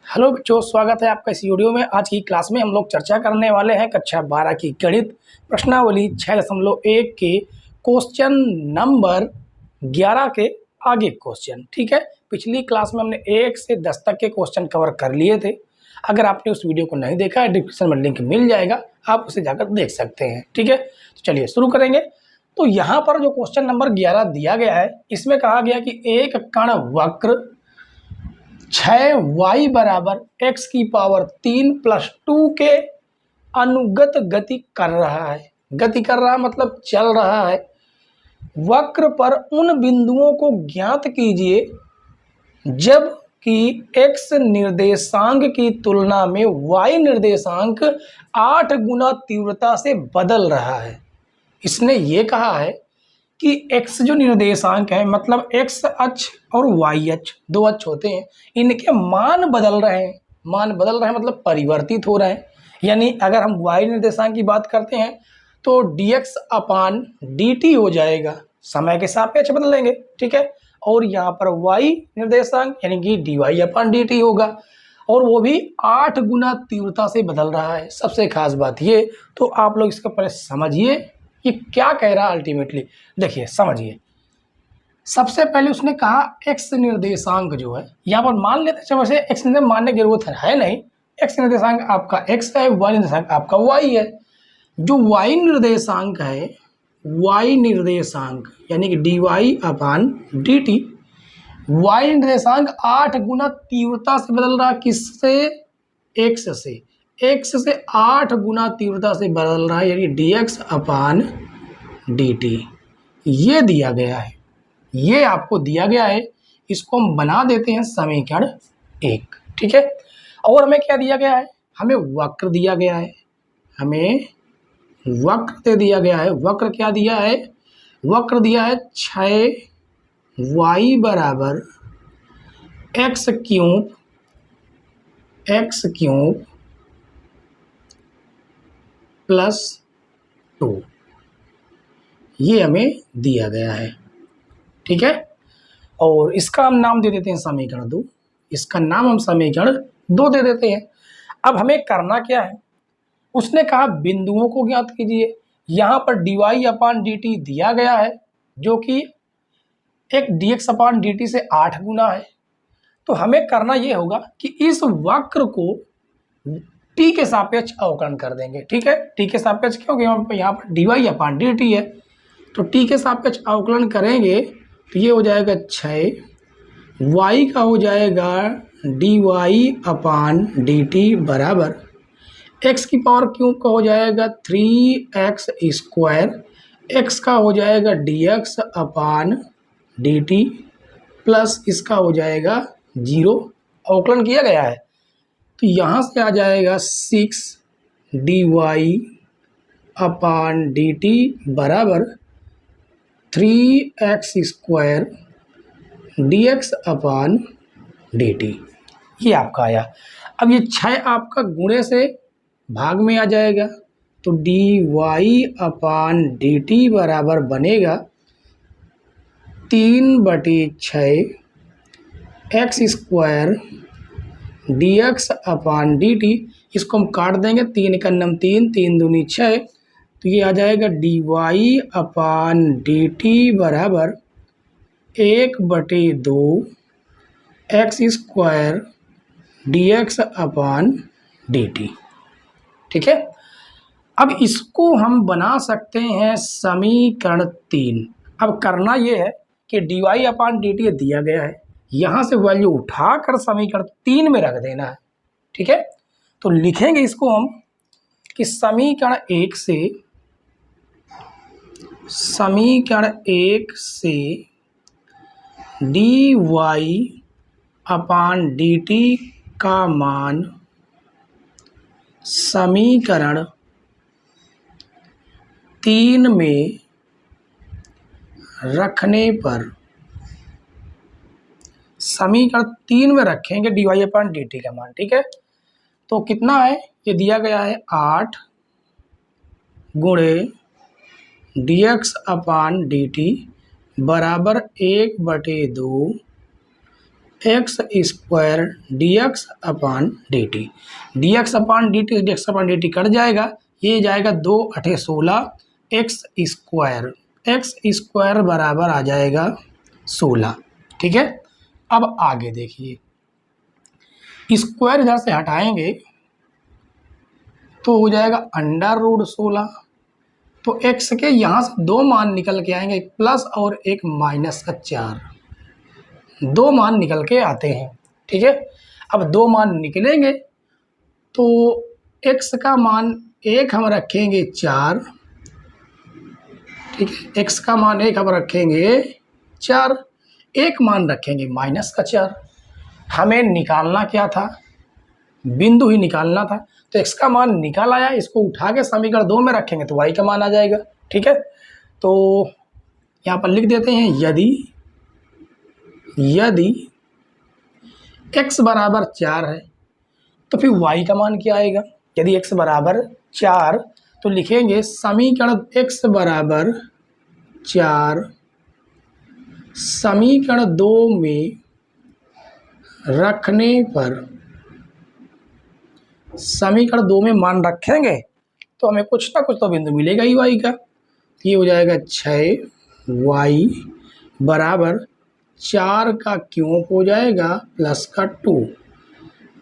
Hello बच्चों, स्वागत है आपका इस वीडियो में। आज की क्लास में हम लोग चर्चा करने वाले हैं कक्षा 12 की गणित प्रश्नावली 6.1 के क्वेश्चन नंबर 11 के आगे क्वेश्चन। ठीक है, पिछली क्लास में हमने 1 से 10 तक के क्वेश्चन कवर कर लिए थे। अगर आपने उस वीडियो को नहीं देखा है, डिस्क्रिप्शन में लिंक मिल जाएगा, आप उसे जाकर देख सकते हैं। ठीक है, तो चलिए शुरू करेंगे। तो यहाँ पर जो क्वेश्चन नंबर 11 दिया गया है, इसमें कहा गया कि एक कण वक्र 6y बराबर x की पावर 3 + 2 के अनुगत गति कर रहा है। गति कर रहा मतलब चल रहा है। वक्र पर उन बिंदुओं को ज्ञात कीजिए जबकि x निर्देशांक की तुलना में y निर्देशांक 8 गुना तीव्रता से बदल रहा है। इसने ये कहा है कि x जो निर्देशांक है, मतलब x अक्ष और y अक्ष, दो अक्ष होते हैं, इनके मान बदल रहे हैं। मान बदल रहे हैं मतलब परिवर्तित हो रहे हैं। यानी अगर हम y निर्देशांक की बात करते हैं तो dx/dt हो जाएगा, समय के सापेक्ष बदलेंगे। ठीक है, और यहाँ पर y निर्देशांक यानी कि dy/dt होगा, और वो भी 8 गुना तीव्रता से बदल रहा है। सबसे खास बात ये, तो आप लोग इसका पहले समझिए ये क्या कह रहा है अल्टीमेटली। देखिए समझिए, सबसे पहले उसने कहा x निर्देशांक जो है, यहाँ पर मान लेते हैं, वैसे x निर्देशांक मानने की जरूरत है नहीं। x निर्देशांक आपका x है, y निर्देशांक आपका y है। जो y निर्देशांक है, y निर्देशांक यानी कि dy/dt, y निर्देशांक 8 गुना तीव्रता से बदल रहा। किससे? x से। x से 8 गुना तीव्रता से बदल रहा है, यानी dx/dt। ये दिया गया है, ये आपको दिया गया है। इसको हम बना देते हैं समीकरण 1। ठीक है, और हमें क्या दिया गया है? हमें वक्र दिया गया है। हमें वक्र दे दिया गया है। वक्र क्या दिया है? वक्र दिया है 6y बराबर x क्यूब +2, ये हमें दिया गया है। ठीक है, और इसका हम नाम दे देते हैं समीकरण 2। इसका नाम हम समीकरण 2 दे देते हैं। अब हमें करना क्या है? उसने कहा बिंदुओं को ज्ञात कीजिए। यहाँ पर dy/dt दिया गया है, जो कि एक dx/dt से 8 गुना है। तो हमें करना ये होगा कि इस वक्र को t के सापेक्ष अवकलन कर देंगे। ठीक है, t के सापेक्ष क्योंकि यहाँ पर dy/dt है, तो t के सापेक्ष अवकलन करेंगे तो ये हो जाएगा 6, y का हो जाएगा dy/dt बराबर x की पावर क्यूब का हो जाएगा 3x², x का हो जाएगा dx/dt प्लस इसका हो जाएगा 0। अवकलन किया गया है तो यहाँ से आ जाएगा 6 dy/dt बराबर 3x² dx/dt। ये आपका आया। अब ये 6 आपका गुणे से भाग में आ जाएगा, तो dy/dt बराबर बनेगा 3/6 x² dx/dt। इसको हम काट देंगे, 3 का नम 3, 3 दूनी 6, तो ये आ जाएगा dy/dt बराबर 1/2 x² dx/dt। ठीक है, अब इसको हम बना सकते हैं समीकरण 3। अब करना ये है कि dy/dt दिया गया है, यहाँ से वैल्यू उठाकर समीकरण 3 में रख देना है। ठीक है, तो लिखेंगे इसको हम कि समीकरण 1 से dy/dt का मान समीकरण 3 में रखने पर, समीकरण 3 में रखेंगे dy/dt का मान। ठीक है, तो कितना है? ये दिया गया है 8 गुणे dx/dt बराबर 1/2 एक्स स्क्वायर डी एक्स अपान डी टी, डी एक्स अपान डी टी, डी एक्स अपान डी टी कट जाएगा, ये जाएगा 2 8 16 एक्स स्क्वायर बराबर आ जाएगा 16। ठीक है, अब आगे देखिए, स्क्वायर इधर से हटाएंगे तो हो जाएगा √16। तो x के यहाँ से 2 मान निकल के आएंगे, एक प्लस और एक माइनस का 4, 2 मान निकल के आते हैं। ठीक है, अब 2 मान निकलेंगे तो x का मान 1 हम रखेंगे 4। ठीक है, x का मान 1 हम रखेंगे 4, एक मान रखेंगे माइनस का 4। हमें निकालना क्या था, बिंदु ही निकालना था, तो x का मान निकाल आया, इसको उठा के समीकरण 2 में रखेंगे तो y का मान आ जाएगा। ठीक है, तो यहाँ पर लिख देते हैं यदि x बराबर 4 है तो फिर y का मान क्या आएगा। यदि x बराबर 4 तो लिखेंगे समीकरण x बराबर 4 समीकरण 2 में रखने पर, समीकरण 2 में मान रखेंगे तो हमें कुछ ना कुछ तो बिंदु मिलेगा ही y का। ये हो जाएगा 6y बराबर 4 का क्यूब हो जाएगा प्लस का 2।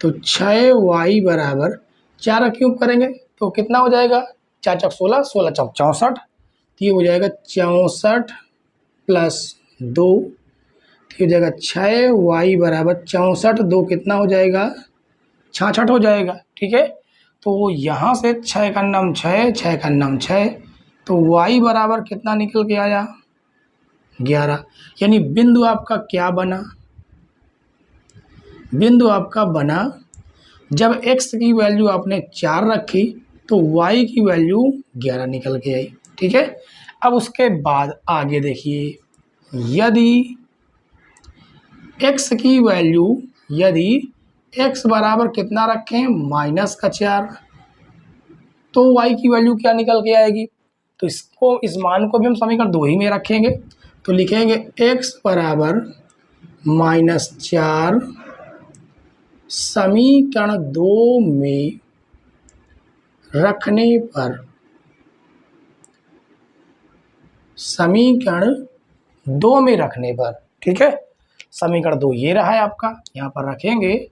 तो 6y बराबर 4 का क्यूब करेंगे तो कितना हो जाएगा, 4 चौक 16, 16 चौक 64, तो ये हो जाएगा 64 प्लस 2, तो हो जाएगा 6y बराबर 64, 2 कितना हो जाएगा 66 हो जाएगा। ठीक है, तो यहाँ से 6 का नाम 6, 6 का नाम 6, तो y बराबर कितना निकल के आया 11। यानी बिंदु आपका क्या बना, बिंदु आपका बना जब x की वैल्यू आपने 4 रखी तो y की वैल्यू 11 निकल के आई। ठीक है, अब उसके बाद आगे देखिए, यदि x की वैल्यू, यदि x बराबर कितना रखें माइनस का 4 तो y की वैल्यू क्या निकल के आएगी। तो इसको, इस मान को भी हम समीकरण 2 ही में रखेंगे तो लिखेंगे x बराबर -4 समीकरण 2 में रखने पर, समीकरण 2 में रखने पर। ठीक है, समीकरण 2 ये रहा है आपका, यहाँ पर रखेंगे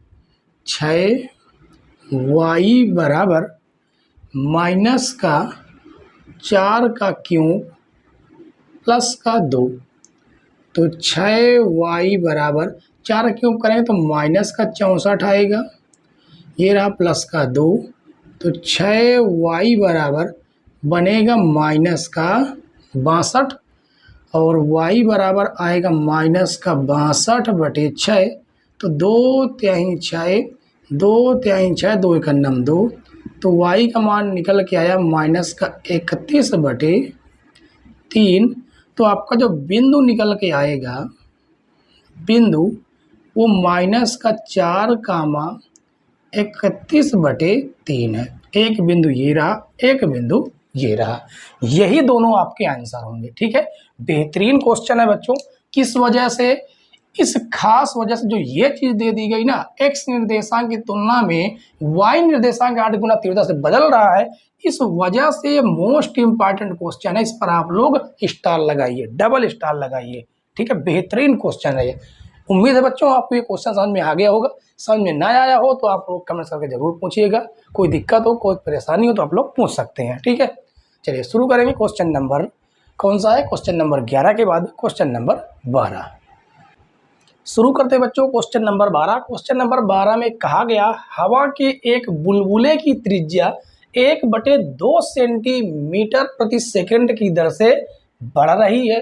6y बराबर माइनस का 4 का क्यूब प्लस का 2, तो 6y बराबर 4 क्यूब करेंगे तो माइनस का 64 आएगा, ये रहा प्लस का 2, तो 6y बराबर बनेगा माइनस का 62 और y बराबर आएगा माइनस का 62/6, तो 2×6, 2×6, 2 का नाम 2, तो y का मान निकल के आया माइनस का 31/3। तो आपका जो बिंदु निकल के आएगा, बिंदु वो माइनस का 4 कामा 31/3 है। एक बिंदु ये रहा, एक बिंदु ये रहा, यही दोनों आपके आंसर होंगे। ठीक है, बेहतरीन क्वेश्चन है बच्चों। किस वजह से, इस खास वजह से जो ये चीज दे दी गई ना, x निर्देशांक की तुलना में y निर्देशांक 8 गुना तीव्रता से बदल रहा है, इस वजह से ये मोस्ट इंपॉर्टेंट क्वेश्चन है। इस पर आप लोग स्टार लगाइए, डबल स्टार लगाइए। ठीक है, बेहतरीन क्वेश्चन है ये। उम्मीद है बच्चों आपको ये क्वेश्चन समझ में आ गया होगा। समझ में ना आया हो तो आप लोग कमेंट करके जरूर पूछिएगा। कोई दिक्कत हो, कोई परेशानी हो तो आप लोग पूछ सकते हैं। ठीक है, चलिए शुरू करेंगे। क्वेश्चन नंबर कौन सा है, क्वेश्चन नंबर 11 के बाद क्वेश्चन नंबर 12 शुरू करते हैं बच्चों। क्वेश्चन नंबर 12, क्वेश्चन नंबर 12 में कहा गया हवा के एक बुलबुले की त्रिज्या 1/2 सेंटीमीटर प्रति सेकंड की दर से बढ़ रही है।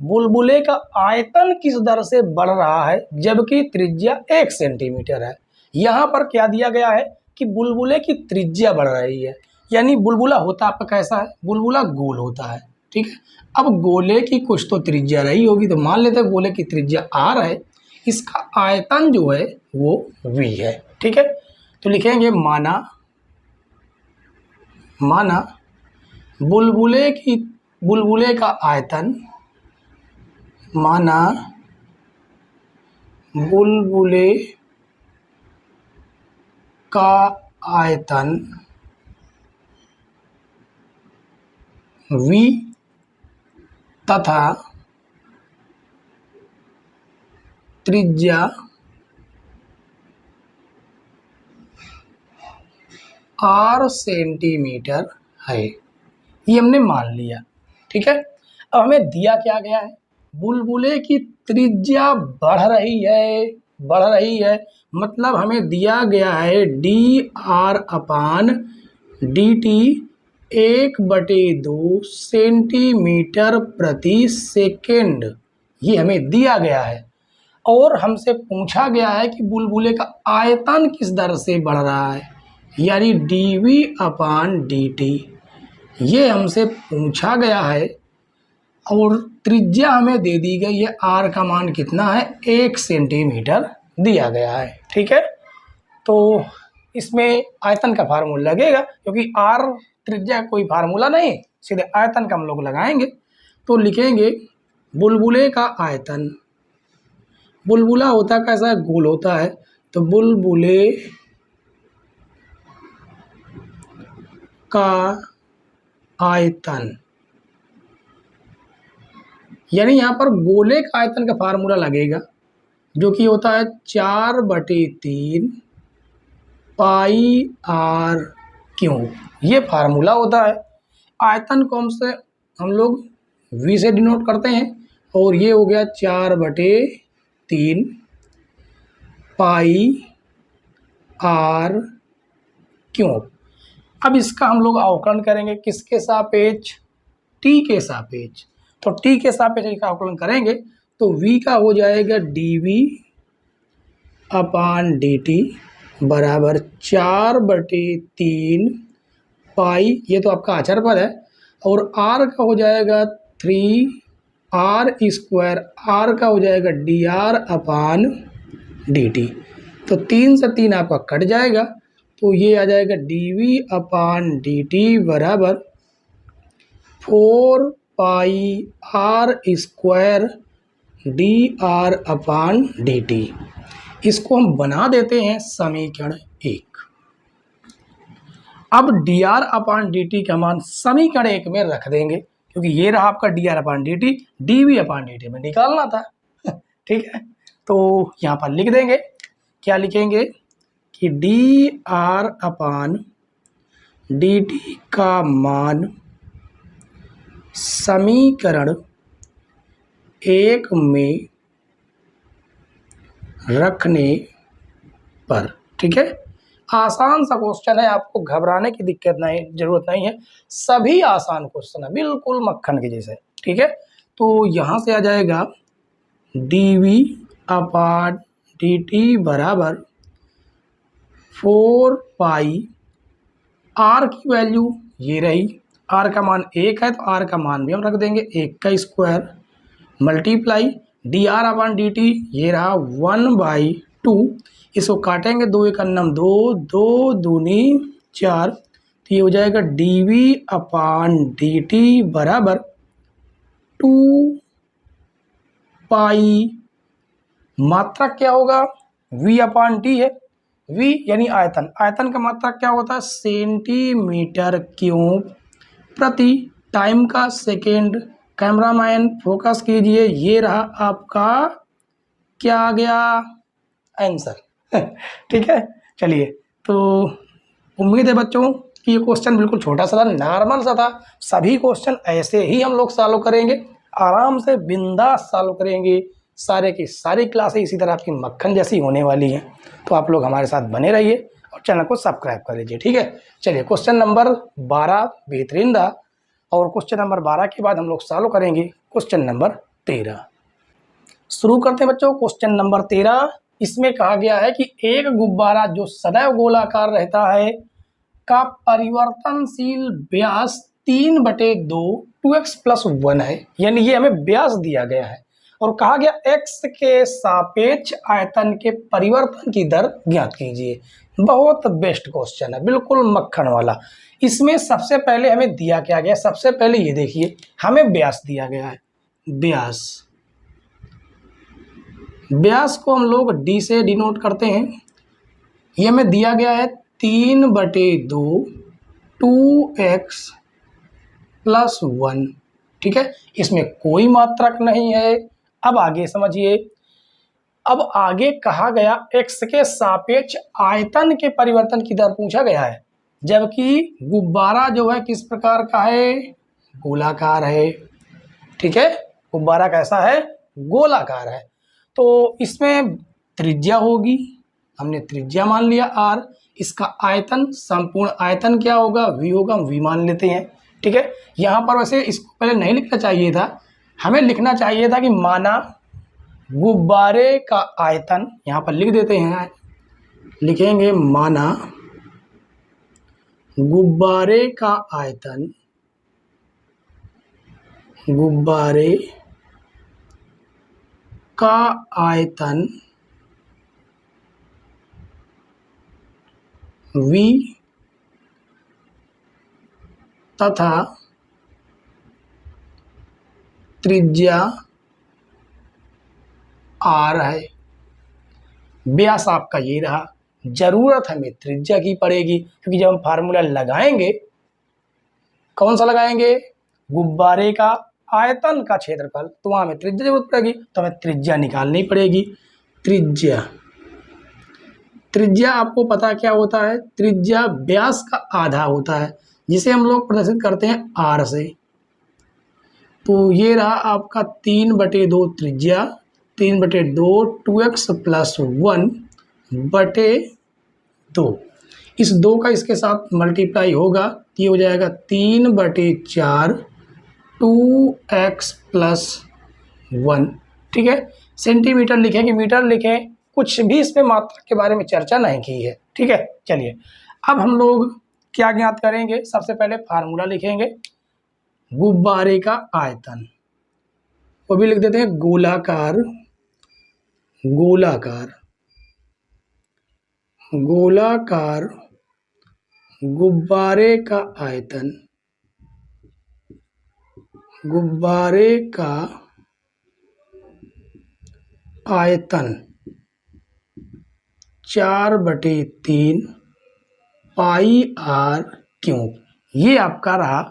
बुलबुले का आयतन किस दर से बढ़ रहा है जबकि त्रिज्या 1 सेंटीमीटर है। यहाँ पर क्या दिया गया है कि बुलबुले की त्रिज्या बढ़ रही है, यानी बुलबुला होता आपका कैसा है, बुलबुला गोल होता है। ठीक है, अब गोले की कुछ तो त्रिज्या रही होगी, तो मान लेते हैं गोले की त्रिज्या r है, इसका आयतन जो है वो v है। ठीक है, तो लिखेंगे माना बुलबुले का आयतन, माना बुलबुले का आयतन V तथा त्रिज्या R सेंटीमीटर है, ये हमने मान लिया। ठीक है, अब हमें दिया क्या गया है, बुलबुले की त्रिज्या बढ़ रही है, मतलब हमें दिया गया है dr/dt 1/2 सेंटीमीटर प्रति सेकेंड, ये हमें दिया गया है। और हमसे पूछा गया है कि बुलबुले का आयतन किस दर से बढ़ रहा है, यानी dv/dt, ये हमसे पूछा गया है। और त्रिज्या हमें दे दी गई है, r का मान कितना है, 1 सेंटीमीटर दिया गया है। ठीक है, तो इसमें आयतन का फार्मूला लगेगा, क्योंकि r त्रिज्या कोई फार्मूला नहीं, सीधे आयतन का हम लोग लगाएंगे। तो लिखेंगे बुलबुले का आयतन, बुलबुला होता कैसा है, गोल होता है, तो बुलबुले का आयतन, यानी यहाँ पर गोले का आयतन का फार्मूला लगेगा, जो कि होता है 4/3 पाई r क्यूब, ये फार्मूला होता है। आयतन को हम लोग v से डिनोट करते हैं, और ये हो गया 4/3 पाई r क्यूब। अब इसका हम लोग अवकलन करेंगे, किसके सापेक्ष, t के सापेक्ष। तो t के सापेक्ष इसका अवकलन करेंगे तो v का हो जाएगा dv/dt बराबर 4/3 पाई, ये तो आपका अचर पद है, और r का हो जाएगा 3r², r का हो जाएगा dr/dt। तो 3 से 3 आपका कट जाएगा, तो ये आ जाएगा dv/dt बराबर 4 पाई r² dr/dt। इसको हम बना देते हैं समीकरण 1। अब dr/dt का मान समीकरण 1 में रख देंगे, क्योंकि ये रहा आपका dr/dt, dv/dt में निकालना था। ठीक है, तो यहाँ पर लिख देंगे, क्या लिखेंगे कि dr/dt का मान समीकरण 1 में रखने पर। ठीक है, आसान सा क्वेश्चन है, आपको घबराने की जरूरत नहीं है, सभी आसान क्वेश्चन है, बिल्कुल मक्खन के जैसे। ठीक है, तो यहाँ से आ जाएगा dv/dt बराबर 4 पाई, r की वैल्यू ये रही, r का मान 1 है, तो r का मान भी हम रख देंगे 1 का स्क्वायर, मल्टीप्लाई dr/dt ये रहा 1/2, इसको काटेंगे, 2 1 2, 2 दूनी 4, तो ये हो जाएगा dv/dt बराबर 2 पाई, मात्रा क्या होगा, v/t है, v यानी आयतन, आयतन का मात्रा क्या होता है, सेंटीमीटर क्यूब प्रति, टाइम का सेकेंड। कैमरामैन फोकस कीजिए, ये रहा आपका क्या आ गया, आंसर। ठीक है, चलिए, तो उम्मीद है बच्चों कि ये क्वेश्चन बिल्कुल छोटा सा था, नॉर्मल सा था। सभी क्वेश्चन ऐसे ही हम लोग सॉल्व करेंगे, आराम से बिंदास सॉल्व करेंगे, सारे की सारी क्लासें इसी तरह आपकी मक्खन जैसी होने वाली हैं। तो आप लोग हमारे साथ बने रहिए और चैनल को सब्सक्राइब कर लीजिए। ठीक है, चलिए क्वेश्चन नंबर 12 बेहतरीन था, और क्वेश्चन नंबर 12 के बाद हम लोग सॉल्व करेंगे क्वेश्चन नंबर 13। शुरू करते हैं बच्चों, क्वेश्चन नंबर 13। इसमें कहा गया है कि एक गुब्बारा जो सदैव गोलाकार रहता है का परिवर्तनशील व्यास 3/2 2x+1 है, यानी ये हमें व्यास दिया गया है, और कहा गया x के सापेक्ष आयतन के परिवर्तन की दर ज्ञात कीजिए। बहुत बेस्ट क्वेश्चन है, बिल्कुल मक्खन वाला। इसमें सबसे पहले हमें दिया क्या गया, सबसे पहले ये देखिए, हमें व्यास दिया गया है, व्यास व्यास को हम लोग डी से डिनोट करते हैं। ये हमें दिया गया है 3/2 2x + 1, ठीक है। इसमें कोई मात्रक नहीं है। अब आगे समझिए, अब आगे कहा गया x के सापेक्ष आयतन के परिवर्तन की दर पूछा गया है, जबकि गुब्बारा जो है किस प्रकार का है, गोलाकार है, ठीक है। गुब्बारा कैसा है, गोलाकार है। तो इसमें त्रिज्या होगी, हमने त्रिज्या मान लिया r। इसका आयतन, संपूर्ण आयतन क्या होगा, v होगा, हम v मान लेते हैं, ठीक है। यहाँ पर वैसे इसको पहले नहीं लिखना चाहिए था, हमें लिखना चाहिए था कि माना गुब्बारे का आयतन, यहाँ पर लिख देते हैं, लिखेंगे माना गुब्बारे का आयतन, गुब्बारे का आयतन v तथा त्रिज्या r है। व्यास आपका ये रहा। जरूरत हमें त्रिज्या की पड़ेगी, क्योंकि जब हम फार्मूला लगाएंगे, कौन सा लगाएंगे, गुब्बारे का आयतन का क्षेत्रफल, तो वहां हमें त्रिज्या जरूरत पड़ेगी, तो हमें त्रिज्या निकालनी पड़ेगी। त्रिज्या, त्रिज्या आपको पता क्या होता है, त्रिज्या व्यास का आधा होता है, जिसे हम लोग प्रदर्शित करते हैं r से। तो ये रहा आपका 3/2 त्रिज्या, 3/2 2x + 1/2। इस 2 का इसके साथ मल्टीप्लाई होगा, ये हो जाएगा 3/4 2x + 1, ठीक है। सेंटीमीटर लिखें कि मीटर लिखें, कुछ भी इसमें मात्रा के बारे में चर्चा नहीं की है, ठीक है। चलिए अब हम लोग क्या ज्ञात करेंगे, सबसे पहले फार्मूला लिखेंगे गुब्बारे का आयतन, वो भी लिख देते हैं गोलाकार, गोलाकार, गोलाकार गुब्बारे का आयतन, गुब्बारे का आयतन 4/3 πr³। ये आपका रहा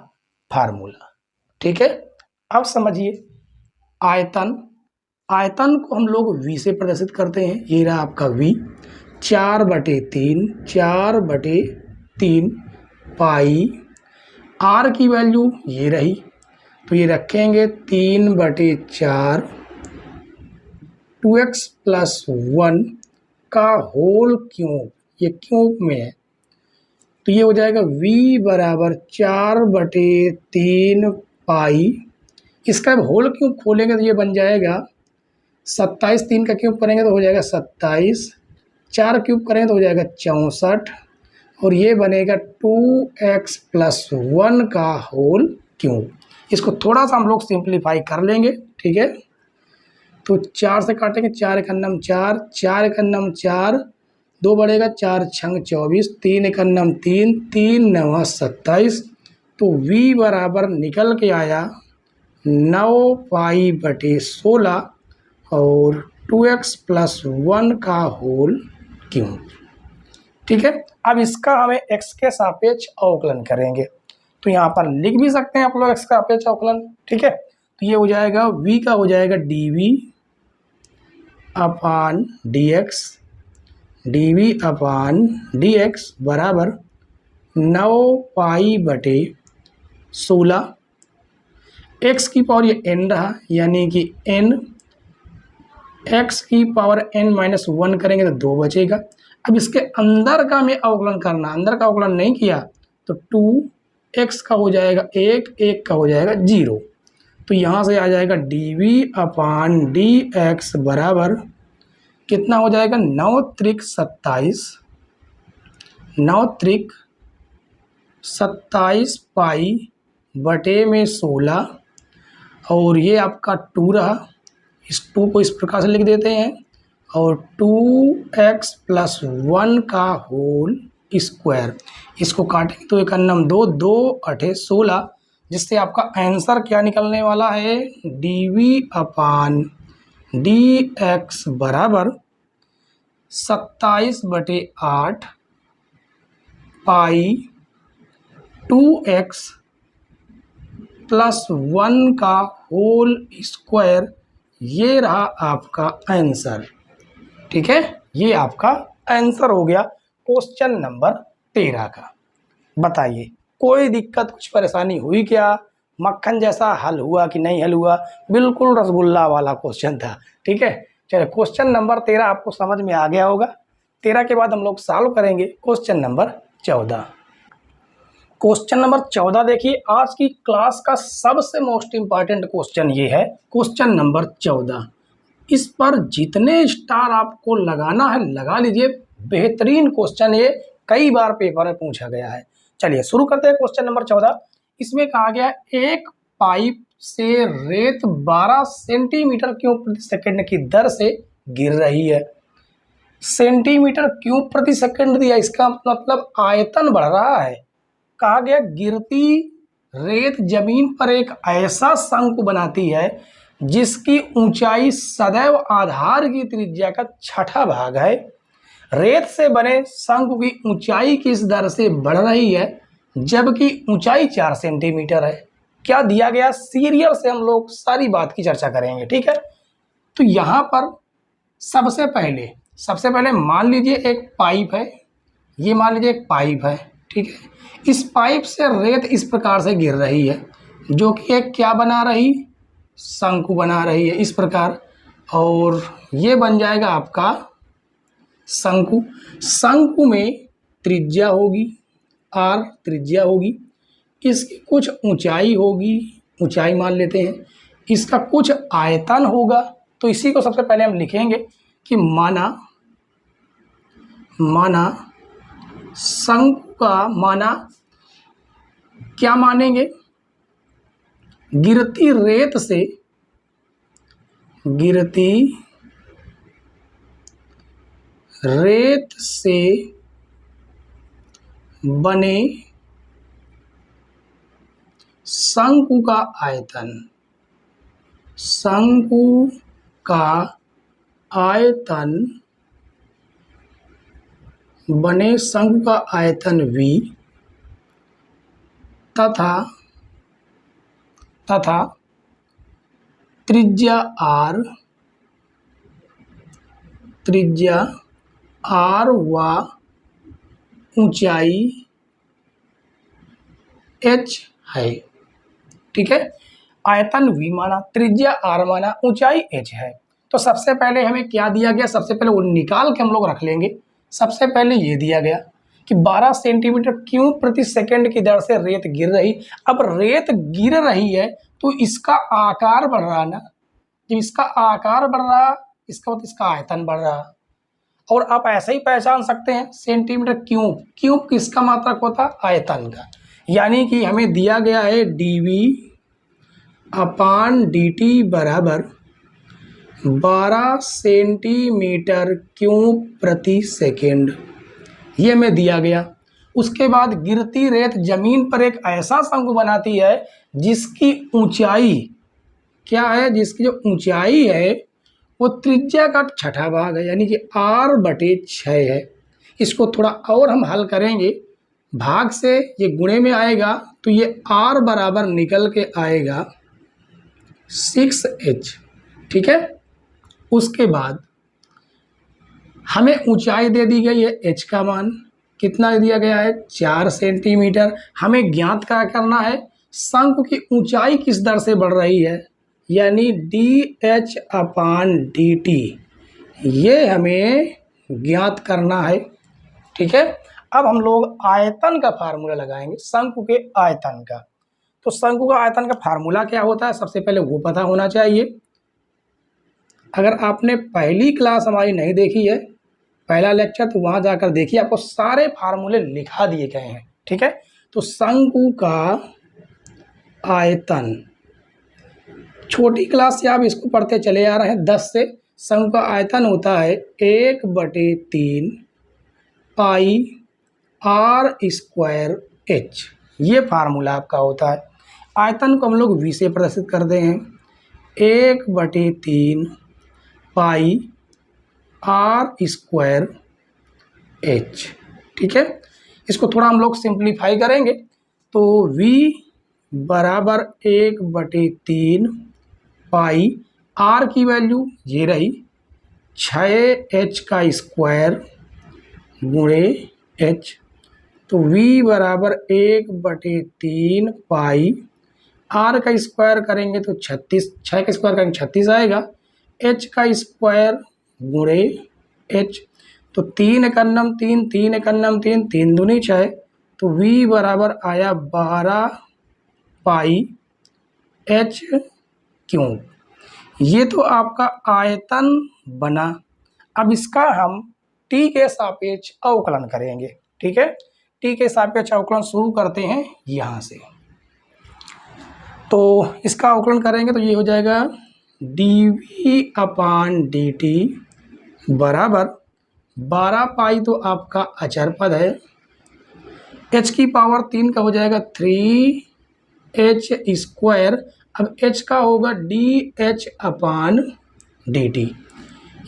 फार्मूला, ठीक है। अब समझिए आयतन, आयतन को हम लोग v से प्रदर्शित करते हैं, ये रहा आपका v, 4/3 4/3 पाई, r की वैल्यू ये रही, तो ये रखेंगे 3/4 2x + 1 का होल क्यूब, ये क्यूब में है, तो ये हो जाएगा v = 4/3 पाई। इसका होल क्यूब खोलेंगे तो ये बन जाएगा 27, 3 का क्यूब करेंगे तो हो जाएगा 27, 4 क्यूब करेंगे तो हो जाएगा 64, और ये बनेगा 2x + 1 का होल क्यूब। इसको थोड़ा सा हम लोग सिंप्लीफाई कर लेंगे, ठीक है। तो 4 से काटेंगे, 4 × 9 4, 4 × 9 4, 2 बढ़ेगा, 4 × 6 24, 3 × 9 3, 3 × 9 27, तो v बराबर निकल के आया 9 π/16 और 2x + 1 का होल क्यूब, ठीक है। अब इसका हमें x के सापेक्ष अवकलन करेंगे, तो यहाँ पर लिख भी सकते हैं आप लोग x का सापेक्ष अवकलन, ठीक है। तो ये हो जाएगा v का हो जाएगा dv/dx, dv/dx बराबर 9 π/16, x की पावर ये n रहा, यानी कि n, x की पावर n - 1 करेंगे तो 2 बचेगा। अब इसके अंदर का हमें अवकलन करना, अंदर का अवकलन नहीं किया तो 2x का हो जाएगा 1, 1 का हो जाएगा 0, तो यहाँ से आ जाएगा dv/dx बराबर कितना हो जाएगा 9 त्रिक 27, 9 त्रिक 27 π/16, और ये आपका 2 रहा, इस 2 को इस प्रकार से लिख देते हैं, और 2x + 1 का होल स्क्वायर, इसको काटेंगे तो 1 × 2 2 8 16, जिससे आपका आंसर क्या निकलने वाला है, dv/dx dx बराबर 27/8 पाई 2x + 1 का होल स्क्वायर। ये रहा आपका आंसर। ठीक है, ये आपका आंसर हो गया क्वेश्चन नंबर 13 का। बताइए कोई दिक्कत, कुछ परेशानी हुई क्या? मक्खन जैसा हल हुआ कि नहीं हल हुआ? बिल्कुल रसगुल्ला वाला क्वेश्चन था। ठीक है, चलिए क्वेश्चन नंबर 13 आपको समझ में आ गया होगा। 13 के बाद हम लोग सॉल्व करेंगे क्वेश्चन नंबर 14। क्वेश्चन नंबर 14 देखिए, आज की क्लास का सबसे मोस्ट इंपॉर्टेंट क्वेश्चन ये है, क्वेश्चन नंबर 14। इस पर जितने स्टार आपको लगाना है लगा लीजिए, बेहतरीन क्वेश्चन ये, कई बार पेपर में पूछा गया है। चलिए शुरू करते हैं क्वेश्चन नंबर 14। इसमें कहा गया एक पाइप से रेत 12 सेंटीमीटर क्यूब प्रति सेकंड की दर से गिर रही है। सेंटीमीटर क्यूब प्रति सेकंड दिया, इसका मतलब आयतन बढ़ रहा है। कहा गया गिरती रेत जमीन पर एक ऐसा शंकु बनाती है जिसकी ऊंचाई सदैव आधार की त्रिज्या का 6ठा भाग है। रेत से बने शंकु की ऊंचाई किस दर से बढ़ रही है जबकि ऊंचाई 4 सेंटीमीटर है? क्या दिया गया, सीरियल से हम लोग सारी बात की चर्चा करेंगे। ठीक है, तो यहाँ पर सबसे पहले मान लीजिए एक पाइप है, ये मान लीजिए एक पाइप है। ठीक है, इस पाइप से रेत इस प्रकार से गिर रही है जो कि एक क्या बना रही, शंकु बना रही है इस प्रकार, और ये बन जाएगा आपका शंकु। शंकु में त्रिज्या होगी, r त्रिज्या होगी, इसकी कुछ ऊंचाई होगी, ऊंचाई मान लेते हैं, इसका कुछ आयतन होगा। तो इसी को सबसे पहले हम लिखेंगे कि माना शंकु का, माना क्या मानेंगे, गिरती रेत से बने शंकु का आयतन, बने शंकु का आयतन v तथा त्रिज्या r व ऊंचाई h है। ठीक है, आयतन v माना, त्रिज्या r माना, ऊंचाई h है। तो सबसे पहले हमें क्या दिया गया, सबसे पहले वो निकाल के हम लोग रख लेंगे। सबसे पहले ये दिया गया कि 12 सेंटीमीटर क्यूब प्रति सेकंड की दर से रेत गिर रही। अब रेत गिर रही है तो इसका आकार बढ़ रहा ना, जब इसका आकार बढ़ रहा इसका मतलब इसका आयतन बढ़ रहा। और आप ऐसे ही पहचान सकते हैं, सेंटीमीटर क्यूब किसका मात्रक होता, आयतन का। यानी कि हमें दिया गया है dv/dt बराबर 12 सेंटीमीटर क्यूब प्रति सेकेंड, ये हमें दिया गया। उसके बाद गिरती रेत जमीन पर एक ऐसा शंकु बनाती है जिसकी ऊंचाई क्या है, जिसकी जो ऊंचाई है वो त्रिज्या का 6ठा भाग है, यानी कि r/6 है। इसको थोड़ा और हम हल करेंगे, भाग से ये गुणे में आएगा तो ये r बराबर निकल के आएगा 6h। ठीक है, उसके बाद हमें ऊंचाई दे दी गई है, h का मान कितना दिया गया है, 4 सेंटीमीटर। हमें ज्ञात क्या करना है, शंकु की ऊंचाई किस दर से बढ़ रही है, यानी dh/dt, ये हमें ज्ञात करना है। ठीक है, अब हम लोग आयतन का फार्मूला लगाएंगे, शंकु के आयतन का। तो शंकु का आयतन का फार्मूला क्या होता है, सबसे पहले वो पता होना चाहिए। अगर आपने पहली क्लास हमारी नहीं देखी है, पहला लेक्चर, तो वहाँ जाकर देखिए, आपको सारे फार्मूले लिखा दिए गए हैं। ठीक है, तो शंकु का आयतन, छोटी क्लास से आप इसको पढ़ते चले आ रहे हैं 10 से। शंकु का आयतन होता है 1/3 पाई r² h, ये फार्मूला आपका होता है। आयतन को हम लोग v से प्रदर्शित करते हैं, 1/3 पाई आर स्क्वायर एच। ठीक है, इसको थोड़ा हम लोग सिंप्लीफाई करेंगे तो v बराबर 1/3 पाई आर की वैल्यू ये रही 6h का स्क्वायर गुणे h, तो v बराबर 1/3 पाई आर का स्क्वायर करेंगे तो 36, 6 का स्क्वायर करेंगे 36 आएगा, h का स्क्वायर गुणे h, तो 3 एकन्नम 3, 3 एकन्नम 3, 3 दूनी 6, तो v बराबर आया 12 पाई h क्यूब। ये तो आपका आयतन बना। अब इसका हम t के सापेक्ष अवकलन करेंगे। ठीक है, t के सापेक्ष अवकलन शुरू करते हैं यहाँ से। तो इसका अवकलन करेंगे तो ये हो जाएगा dv/dt बराबर 12 पाई तो आपका अचर पद है, h की पावर 3 का हो जाएगा 3h स्क्वायर। अब h का होगा dh/dt।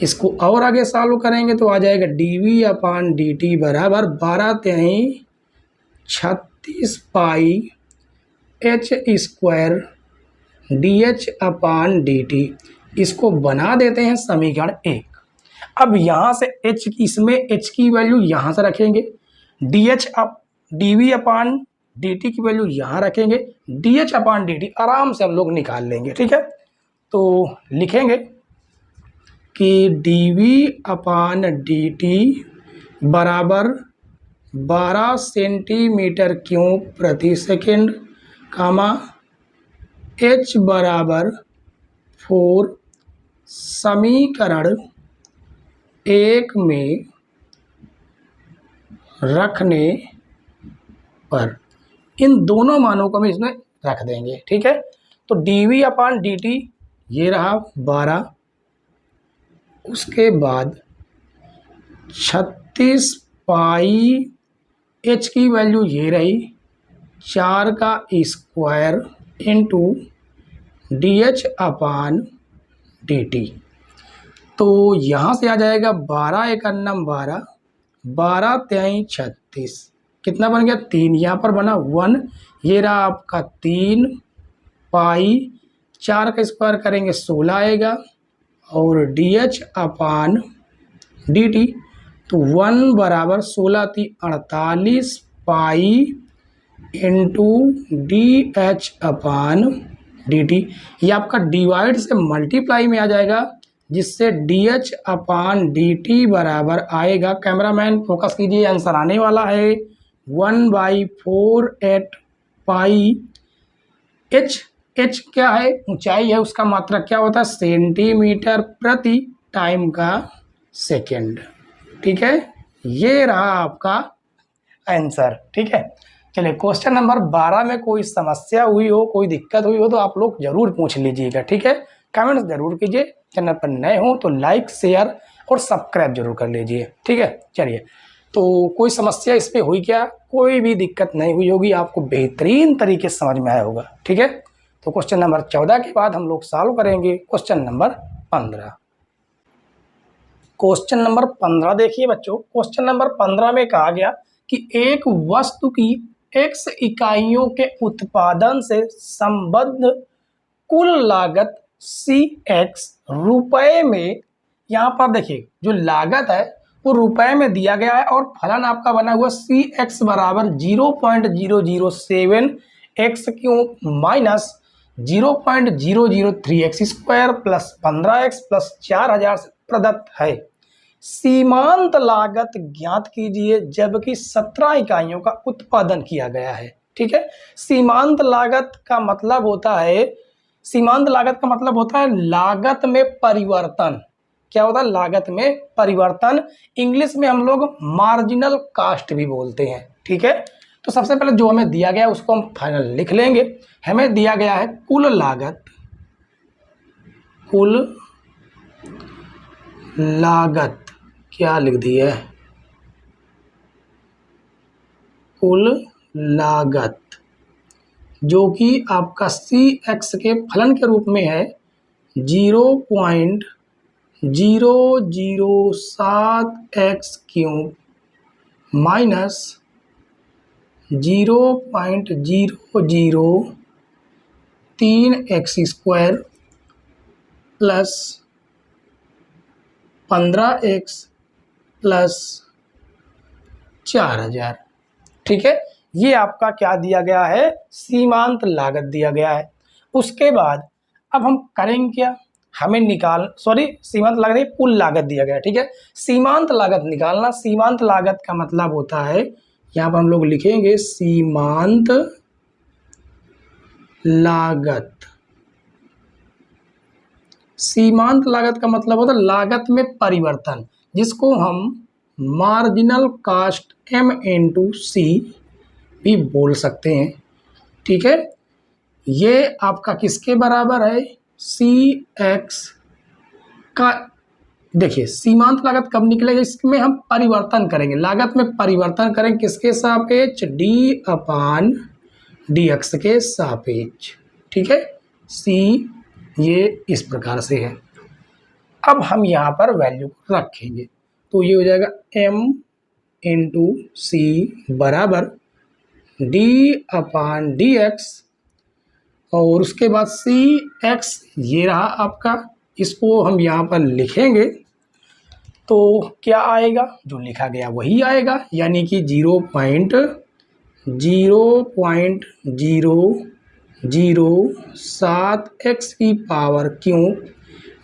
इसको और आगे सॉल्व करेंगे तो आ जाएगा dv/dt बराबर 12×36 पाई h स्क्वायर dh/dt। इसको बना देते हैं समीकरण 1। अब यहाँ से h की, इसमें h की वैल्यू यहाँ से रखेंगे, dv/dt की वैल्यू यहाँ रखेंगे, dh/dt आराम से हम लोग निकाल लेंगे। ठीक है, तो लिखेंगे कि dv/dt बराबर 12 सेंटीमीटर क्यूब प्रति सेकेंड, कामा h बराबर 4 समीकरण 1 में रखने पर इन दोनों मानों को हम इसमें रख देंगे। ठीक है, तो dv/dt ये रहा 12, उसके बाद 36 पाई h की वैल्यू ये रही 4 का स्क्वायर इंटू dh/dt। तो यहाँ से आ जाएगा 12 एकन्नम 12, 12 तेई 36, कितना बन गया 3, यहाँ पर बना 1, ये रहा आपका 3 पाई 4 का स्क्वायर करेंगे 16 आएगा, और dh/dt तो 1 बराबर 16 × 48 पाई इंटू dh/dt। ये आपका डिवाइड से मल्टीप्लाई में आ जाएगा, जिससे dh/dt बराबर आएगा, कैमरामैन फोकस कीजिए, आंसर आने वाला है 1/48 पाई h। h क्या है, ऊंचाई है, उसका मात्रक क्या होता है सेंटीमीटर प्रति टाइम का सेकेंड। ठीक है, ये रहा आपका आंसर। ठीक है, चलिए क्वेश्चन नंबर 12 में कोई समस्या हुई हो, कोई दिक्कत हुई हो तो आप लोग जरूर पूछ लीजिएगा। ठीक है, कमेंट जरूर कीजिए, चैनल पर नए हो तो लाइक शेयर और सब्सक्राइब जरूर कर लीजिए। ठीक है, चलिए, तो कोई समस्या इस पर हुई क्या, कोई भी दिक्कत नहीं हुई होगी, आपको बेहतरीन तरीके से समझ में आया होगा। ठीक है, तो क्वेश्चन नंबर 14 के बाद हम लोग सॉल्व करेंगे क्वेश्चन नंबर 15। क्वेश्चन नंबर 15 देखिए बच्चों, क्वेश्चन नंबर 15 में कहा गया कि एक वस्तु की x इकाइयों के उत्पादन से संबद्ध कुल लागत CX रुपए में, यहाँ पर देखिए जो लागत है वो रुपए में दिया गया है, और फलन आपका बना हुआ CX बराबर 0.007 x cube minus 0.003x square plus 15x plus 4000 से प्रदत्त है। सीमांत लागत ज्ञात कीजिए जबकि 17 इकाइयों का उत्पादन किया गया है। ठीक है, सीमांत लागत का मतलब होता है, सीमांत लागत का मतलब होता है लागत में परिवर्तन। क्या होता है, लागत में परिवर्तन। इंग्लिश में हम लोग मार्जिनल कास्ट भी बोलते हैं। ठीक है, तो सबसे पहले जो हमें दिया गया है उसको हम फाइनल लिख लेंगे। हमें दिया गया है कुल लागत, कुल लागत क्या लिख दी है, कुल लागत जो कि आपका CX के फलन के रूप में है 0.007x³ minus 0.0003x² plus 15x plus 4000। ठीक है, ये आपका क्या दिया गया है, सीमांत लागत दिया गया है। उसके बाद अब हम करेंगे क्या, हमें सीमांत लागत नहीं, कुल लागत दिया गया है। ठीक है, सीमांत लागत निकालना। सीमांत लागत का मतलब होता है, यहाँ पर हम लोग लिखेंगे सीमांत लागत। सीमांत लागत का मतलब होता है लागत में परिवर्तन, जिसको हम मार्जिनल कॉस्ट M/C भी बोल सकते हैं। ठीक है, ये आपका किसके बराबर है, CX का। देखिए सीमांत लागत कब निकलेगा, इसमें हम परिवर्तन करेंगे, लागत में परिवर्तन करेंगे किसके सापेक्ष, D/dx के सापेक्ष। ठीक है, C ये इस प्रकार से है। अब हम यहाँ पर वैल्यू रखेंगे तो ये हो जाएगा M/C बराबर D/dx, और उसके बाद CX ये रहा आपका, इसको हम यहाँ पर लिखेंगे तो क्या आएगा, जो लिखा गया वही आएगा, यानी कि 0.007x³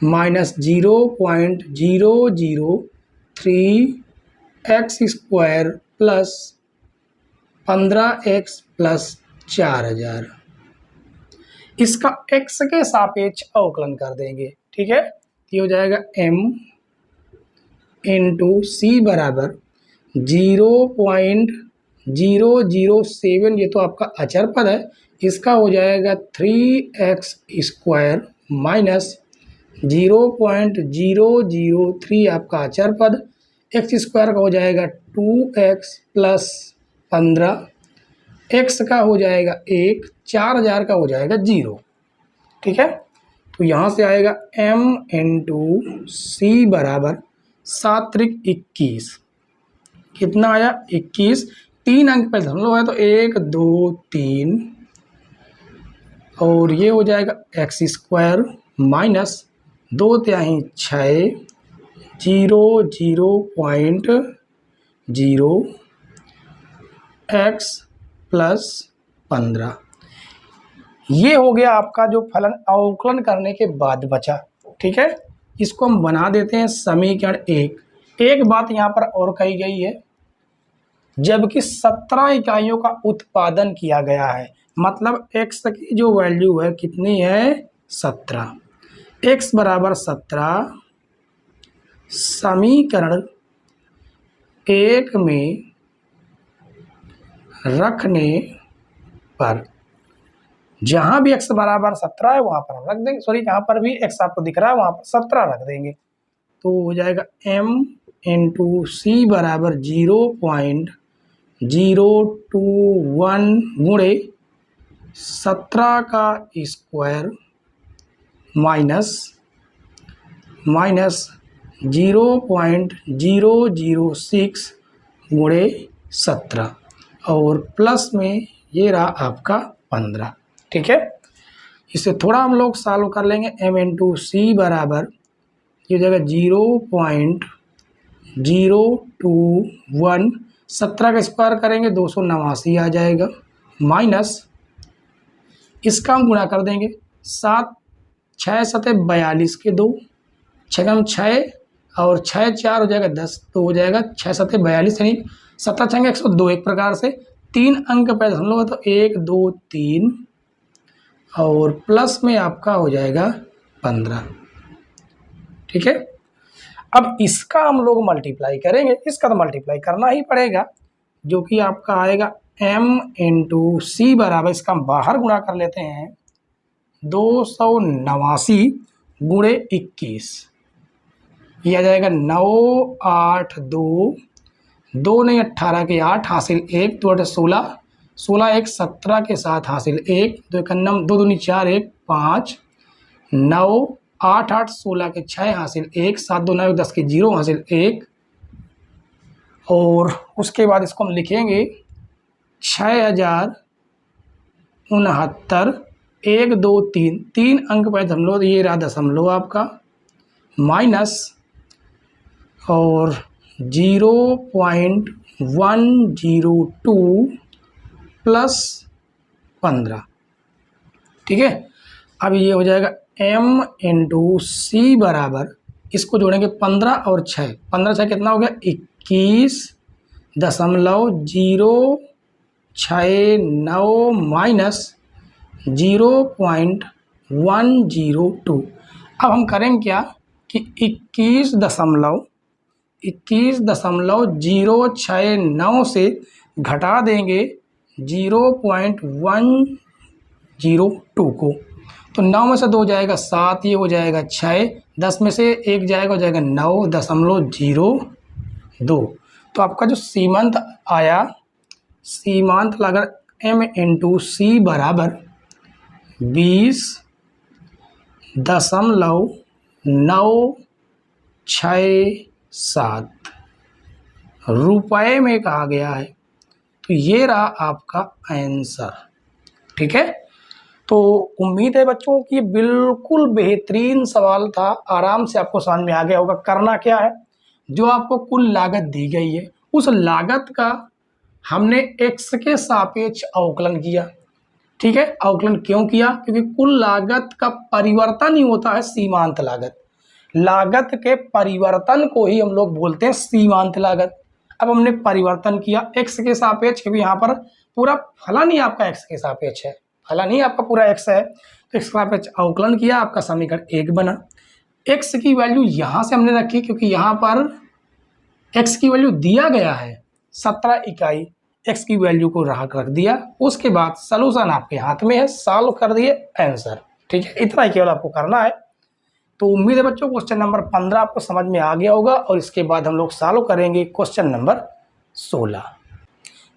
minus 0.003x² plus 15x plus 4000। इसका x के सापेक्ष अवकलन कर देंगे। ठीक है, ये हो जाएगा M/C बराबर 0.007, ये तो आपका अचर पद है, इसका हो जाएगा 3x² माइनस 0.003 आपका अचर पद, x² का हो जाएगा 2x प्लस 15, x का हो जाएगा 1, 4000 का हो जाएगा 0। ठीक है, तो यहाँ से आएगा M/C बराबर 7×21, कितना आया 21, 3 अंक पे हम लोग है तो 1 2 3, और ये हो जाएगा x² माइनस 2×3 6, 0.0 x प्लस 15। ये हो गया आपका जो फलन अवकलन करने के बाद बचा। ठीक है, इसको हम बना देते हैं समीकरण 1। एक बात यहाँ पर और कही गई है, जबकि 17 इकाइयों का उत्पादन किया गया है, मतलब x की जो वैल्यू है कितनी है, 17। x बराबर 17 समीकरण 1 में रखने पर, जहां भी x बराबर 17 है वहां पर हम रख देंगे, सॉरी जहां पर भी x आपको दिख रहा है वहां पर 17 रख देंगे, तो हो जाएगा M/C बराबर 0.021 गुणे 17 का स्क्वायर माइनस 0.006 गुणे 17, और प्लस में ये रहा आपका 15। ठीक है, इसे थोड़ा हम लोग सॉल्व कर लेंगे। M/C बराबर ये जगह 0.021, 17 का स्क्वायर करेंगे 289 आ जाएगा, माइनस इसका हम गुणा कर देंगे, 7 6 7 42 के 2, 6 6 और 6 4 हो जाएगा 10, तो हो जाएगा 6 7 42, यानी 17 6 102। एक प्रकार से 3 अंक पे हम लोग तो 1 2 3, और प्लस में आपका हो जाएगा 15। ठीक है, अब इसका हम लोग मल्टीप्लाई करेंगे, इसका तो मल्टीप्लाई करना ही पड़ेगा, जो कि आपका आएगा M/C बराबर, इसका हम बाहर गुणा कर लेते हैं, 289 गुणे 21, यह आ जाएगा 9 8 2, 2 नहीं 18 के 8 हासिल 1, 2 8 16, 16 1 17 के साथ हासिल 1, 2 1 9, 2 2 4 1 5, 9 8 8 16 के 6 हासिल 1, 7 2 9 10 के 0 हासिल 1, और उसके बाद इसको हम लिखेंगे 6069, 1 2 3, 3 अंक पे दशमलव, ये रहा दशमलव आपका, माइनस और 0.102 प्लस 15। ठीक है, अब ये हो जाएगा m इंटू सी बराबर, इसको जोड़ेंगे 15 और 6, 15 6 कितना हो गया 21.069 माइनस 0.102। अब हम करेंगे क्या कि 21.069 से घटा देंगे 0.102 को, तो 9 में से 2 जाएगा 7, ये हो जाएगा 6, 10 में से 1 जाएगा, हो जाएगा 9.02। तो आपका जो सीमांत आया, सीमांत लागत m इंटू सी बराबर 20.967 रुपये में कहा गया है। तो ये रहा आपका आंसर। ठीक है, तो उम्मीद है बच्चों कि बिल्कुल बेहतरीन सवाल था, आराम से आपको समझ में आ गया होगा। करना क्या है, जो आपको कुल लागत दी गई है उस लागत का हमने x के सापेक्ष अवकलन किया। ठीक है, अवकलन क्यों किया, क्योंकि कुल लागत का परिवर्तन ही होता है सीमांत लागत। लागत के परिवर्तन को ही हम लोग बोलते हैं सीमांत लागत। अब हमने परिवर्तन किया x के सापेक्ष, क्योंकि यहाँ पर पूरा फलन ही आपका x के सापेक्ष है, फलन ही आपका पूरा x है, तो x के सापेक्ष अवकलन किया, आपका समीकरण 1 बना। x की वैल्यू यहाँ से हमने रखी, क्योंकि यहाँ पर x की वैल्यू दिया गया है 17 इकाई, x की वैल्यू को रख दिया। उसके बाद सलूशन आपके हाथ में है, सॉल्व कर दिए आंसर। ठीक है, इतना ही केवल आपको करना है। तो उम्मीद है बच्चों क्वेश्चन नंबर 15 आपको समझ में आ गया होगा, और इसके बाद हम लोग सॉल्व करेंगे क्वेश्चन नंबर 16।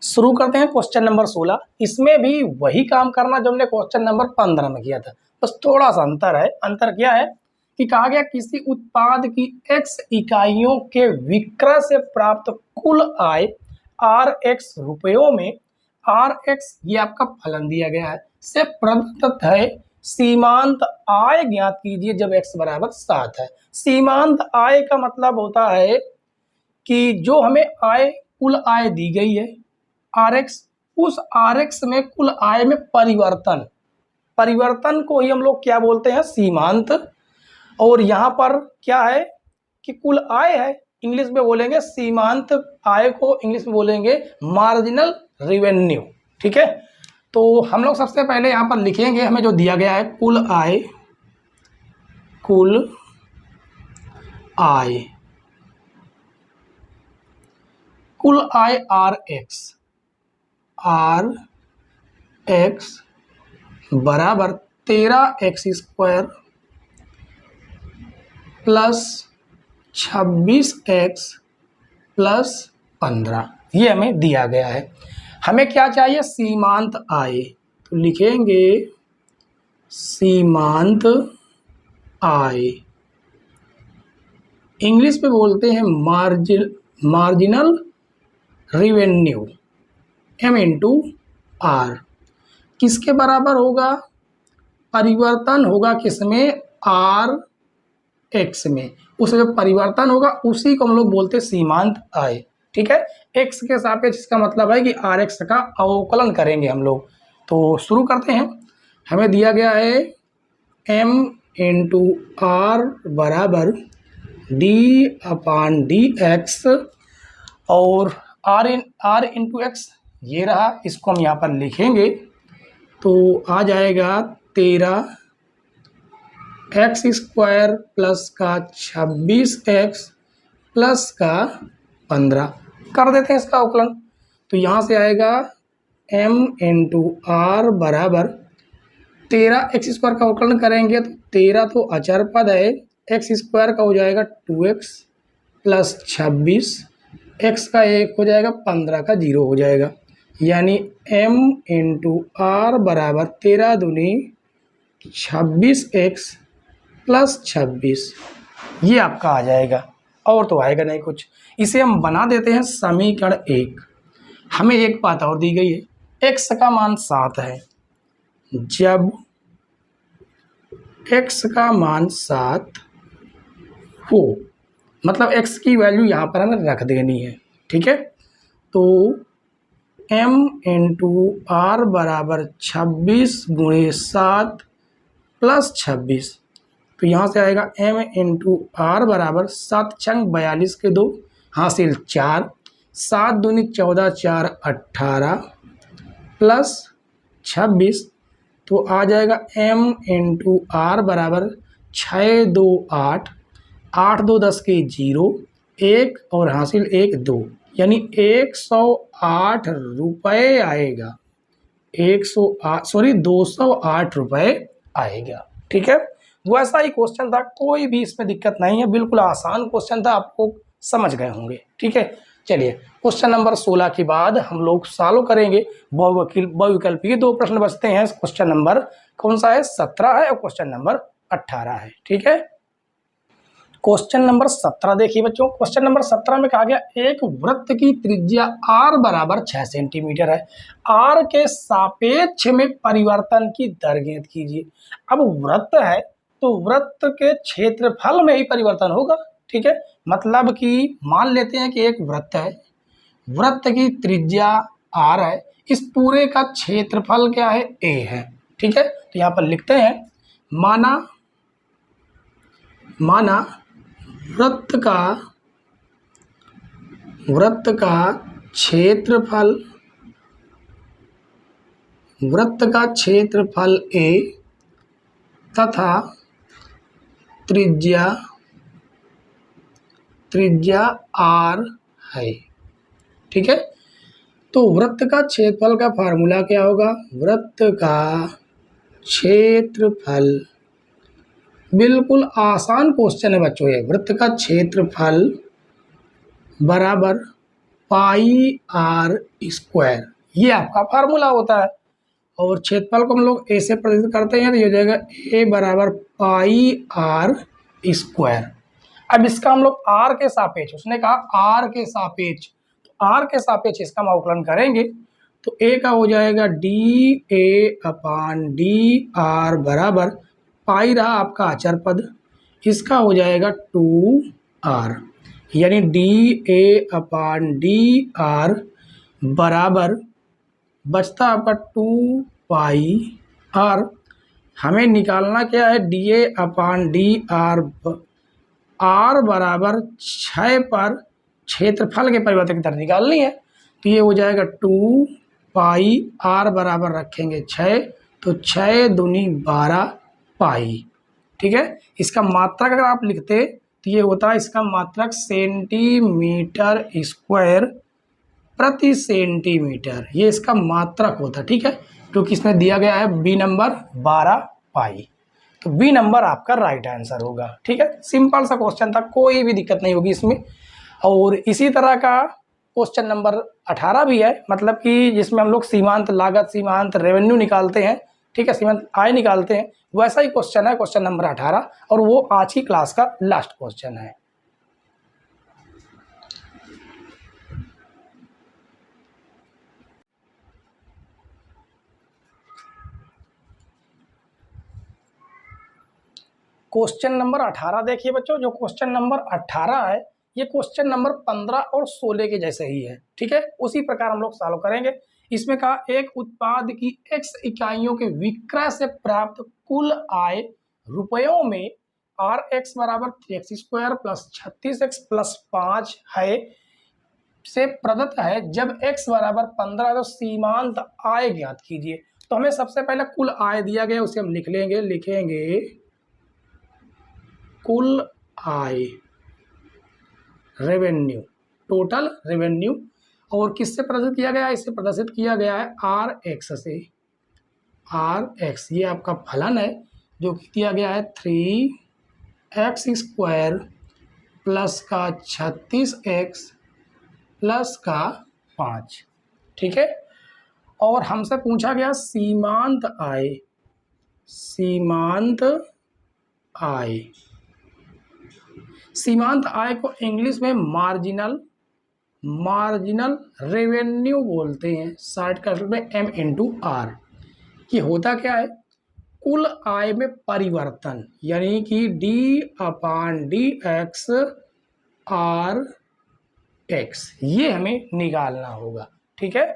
शुरू करते हैं क्वेश्चन नंबर 16। इसमें भी वही काम करना जो हमने क्वेश्चन नंबर 15 में किया था, बस थोड़ा सा अंतर है। अंतर क्या है कि कहा गया किसी उत्पाद की x इकाइयों के विक्रय से प्राप्त कुल आय Rx रुपयों में, Rx ये आपका फलन दिया गया है, से प्रदत्त है सीमांत आय ज्ञात कीजिए जब x बराबर 7 है। सीमांत आय का मतलब होता है कि जो हमें आय, कुल आय दी गई है Rx, उस Rx में कुल आय में परिवर्तन, परिवर्तन को ही हम लोग क्या बोलते हैं, सीमांत। और यहाँ पर क्या है कि कुल आय है, इंग्लिश में बोलेंगे सीमांत आय को, इंग्लिश में बोलेंगे मार्जिनल रेवेन्यू। ठीक है, तो हम लोग सबसे पहले यहाँ पर लिखेंगे, हमें जो दिया गया है कुल आय, कुल आय, कुल आय Rx बराबर 13x² प्लस 26x प्लस 15, ये हमें दिया गया है। हमें क्या चाहिए, सीमांत आय, तो लिखेंगे सीमांत आय, इंग्लिश में बोलते हैं marginal revenue, m into R, किसके बराबर होगा, परिवर्तन होगा किसमें, Rx में, उसे जो परिवर्तन होगा उसी को हम लोग बोलते हैं सीमांत आय। ठीक है, x के सापेक्ष, इसका मतलब है कि Rx का अवकलन करेंगे हम लोग। तो शुरू करते हैं। हमें दिया गया है m इंटू आर बराबर d/dx, और r इंटू एक्स ये रहा, इसको हम यहाँ पर लिखेंगे तो आ जाएगा 13x² प्लस का 26x प्लस का 15, कर देते हैं इसका अवकलन। तो यहाँ से आएगा m इंटू आर बराबर 13x² का अवकलन करेंगे तो 13 तो अचर पद है, x² का हो जाएगा 2x प्लस 26, x का 1 हो जाएगा, 15 का 0 हो जाएगा, यानी m इंटू आर बराबर 13 दूनी 26x प्लस 26, ये आपका आ जाएगा, और तो आएगा नहीं कुछ। इसे हम बना देते हैं समीकरण 1। हमें एक बात और दी गई है, x का मान 7 है। जब x का मान 7 हो, मतलब x की वैल्यू यहाँ पर हमें रख देनी है, ठीक है। तो m इंटू आर बराबर 26 गुणे 7 प्लस 26, तो यहाँ से आएगा m इंटू आर बराबर 7 छंग 42 के 2 हासिल 4, 7 दूनी 14 4 18 प्लस 26, तो आ जाएगा m इंटू आर बराबर 6 2 8, 8 2 10 के 0, 1 और हासिल 1 2, यानी 108 रुपये आएगा। 208 रुपये आएगा, ठीक है। वैसा ही क्वेश्चन था, कोई भी इसमें दिक्कत नहीं है, बिल्कुल आसान क्वेश्चन था, आपको समझ गए होंगे, ठीक है। चलिए क्वेश्चन नंबर 16 के बाद हम लोग सॉल्व करेंगे बहुविकल्पीय। 2 प्रश्न बचते हैं। क्वेश्चन नंबर कौन सा है? 17 है और क्वेश्चन नंबर 18 है, ठीक है। क्वेश्चन नंबर 17 देखिए बच्चों, क्वेश्चन नंबर 17 में कहा गया एक वृत्त की त्रिज्या r बराबर 6 सेंटीमीटर है, r के सापेक्ष में परिवर्तन की दर ज्ञात कीजिए। अब वृत्त है तो वृत्त के क्षेत्रफल में ही परिवर्तन होगा, ठीक है। मतलब कि मान लेते हैं कि एक वृत्त है, वृत्त की त्रिज्या r है, इस पूरे का क्षेत्रफल क्या है? a है, ठीक है। तो यहाँ पर लिखते हैं माना वृत्त का क्षेत्रफल a तथा त्रिज्या r है, ठीक है। तो वृत्त का क्षेत्रफल का फार्मूला क्या होगा? वृत्त का क्षेत्रफल, बिल्कुल आसान क्वेश्चन है बच्चों ये। वृत्त का क्षेत्रफल बराबर पाई आर स्क्वायर, ये आपका फार्मूला होता है। और क्षेत्रफल को हम लोग ए से प्रदर्शित करते हैं, तो ये हो जाएगा ए बराबर पाई आर स्क्वायर। अब इसका हम लोग आर के सापेक्ष, उसने कहा आर के सापेक्ष, तो आर के सापेक्ष इसका हम अवकलन करेंगे, तो ए का हो जाएगा D A upon D are बराबर पाई रहा आपका अचर पद, इसका हो जाएगा 2r, यानी D A upon D are बराबर बचता आपका 2 पाई आर। हमें निकालना क्या है? D A upon D R, R बराबर 6 पर क्षेत्रफल के परिवर्तन की दर निकालनी है, तो ये हो जाएगा 2 पाई आर बराबर रखेंगे 6, तो 6 दूनी 12 पाई, ठीक है। इसका मात्रक अगर आप लिखते तो ये होता है, इसका मात्रक सेंटीमीटर स्क्वायर प्रति सेंटीमीटर, ये इसका मात्रक होता है, ठीक है। क्योंकि इसमें दिया गया है बी नंबर 12 पाई, तो बी नंबर आपका राइट आंसर होगा, ठीक है। सिंपल सा क्वेश्चन था, कोई भी दिक्कत नहीं होगी इसमें। और इसी तरह का क्वेश्चन नंबर 18 भी है, मतलब कि जिसमें हम लोग सीमांत लागत, सीमांत रेवेन्यू निकालते हैं, ठीक है, सीमांत आय निकालते हैं, वैसा ही क्वेश्चन है क्वेश्चन नंबर 18, और वो आज की क्लास का लास्ट क्वेश्चन है। क्वेश्चन नंबर 18 देखिए बच्चों, जो क्वेश्चन नंबर 18 है ये क्वेश्चन नंबर 15 और 16 के जैसे ही है, ठीक है। उसी प्रकार हम लोग सॉल्व करेंगे। इसमें कहा एक उत्पाद की x इकाइयों के विक्रय से प्राप्त कुल आय रुपयों में rx बराबर 3x² प्लस 36x प्लस 5 है से प्रदत्त है। जब x बराबर 15 तो सीमांत आय ज्ञात कीजिए। तो हमें सबसे पहले कुल आय दिया गया, उसे हम लिखेंगे कुल आय, रेवेन्यू, टोटल रेवेन्यू। और किससे प्रदर्शित किया गया है? इसे प्रदर्शित किया गया है आर एक्स से। आर एक्स ये आपका फलन है, जो कि दिया गया है 3x² प्लस का 36x प्लस का 5, ठीक है। और हमसे पूछा गया सीमांत आय, सीमांत आय। सीमांत आय को इंग्लिश में मार्जिनल रेवेन्यू बोलते हैं, शॉर्टकट में M/R। ये होता क्या है, कुल आय में परिवर्तन, यानी कि D/dx RX, ये हमें निकालना होगा। ठीक है,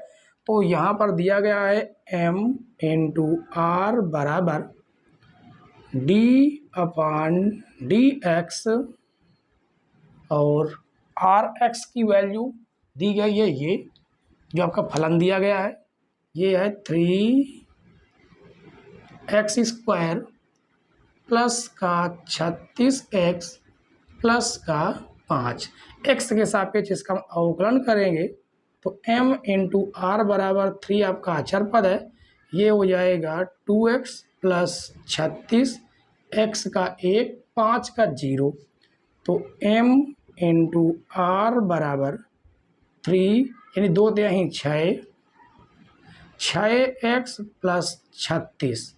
तो यहाँ पर दिया गया है M/R बराबर D/dx और RX की वैल्यू दी गई है, ये जो आपका फलन दिया गया है ये है 3x² प्लस का 36x प्लस का 5। x के सापेक्ष इसका हम अवकलन करेंगे तो M/R बराबर 3 आपका अचर पद है, ये हो जाएगा 2x प्लस 36 x का 1 5 का 0, तो M/R बराबर 3 यानी 2 3 6x प्लस 36,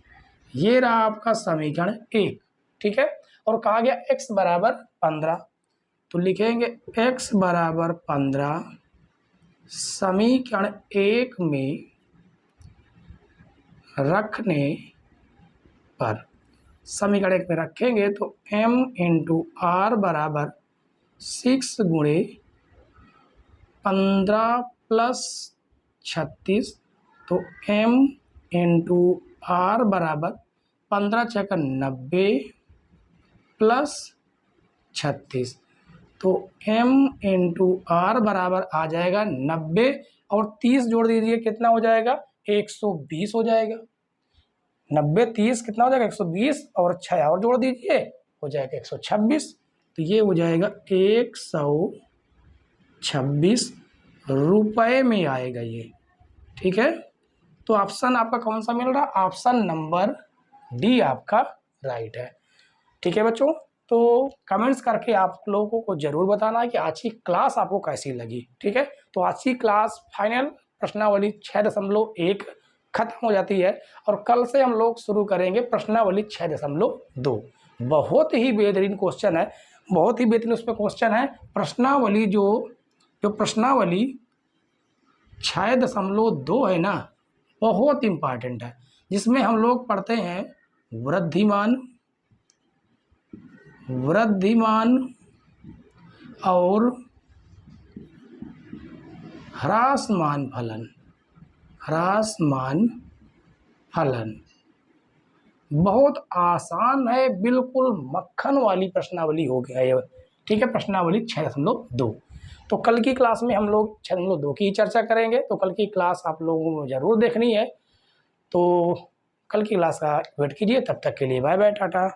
ये रहा आपका समीकरण 1। ठीक है, और कहा गया x बराबर 15, तो लिखेंगे x बराबर 15 समीकरण 1 में रखने पर, समीकरण 1 में रखेंगे तो M/R बराबर 6 गुणे 15 प्लस 36, तो M/R बराबर 15 × 90 प्लस 36, तो M/R बराबर आ जाएगा 90 और 30 जोड़ दीजिए, कितना हो जाएगा 120 हो जाएगा। 90 30 कितना हो जाएगा 120 और 6 और जोड़ दीजिए हो जाएगा 126, तो ये हो जाएगा 126 रुपये में आएगा ये। ठीक है, तो ऑप्शन आपका कौन सा मिल रहा है, ऑप्शन नंबर डी आपका राइट है। ठीक है बच्चों, तो कमेंट्स करके आप लोगों को जरूर बताना है कि आज की क्लास आपको कैसी लगी। ठीक है, तो आज की क्लास फाइनल प्रश्नावली 6.1 खत्म हो जाती है और कल से हम लोग शुरू करेंगे प्रश्नावली 6.2। बहुत ही बेहतरीन क्वेश्चन है, बहुत ही बेहतरीन उसमें क्वेश्चन है। प्रश्नावली जो प्रश्नावली 6.2 है ना, बहुत इम्पॉर्टेंट है, जिसमें हम लोग पढ़ते हैं वृद्धिमान और ह्रासमान फलन। बहुत आसान है, बिल्कुल मक्खन वाली प्रश्नावली हो गया है। ठीक है, प्रश्नावली 6.2। तो कल की क्लास में हम लोग 6.2 की चर्चा करेंगे, तो कल की क्लास आप लोगों को जरूर देखनी है। तो कल की क्लास का वेट कीजिए, तब तक के लिए बाय बाय, टाटा।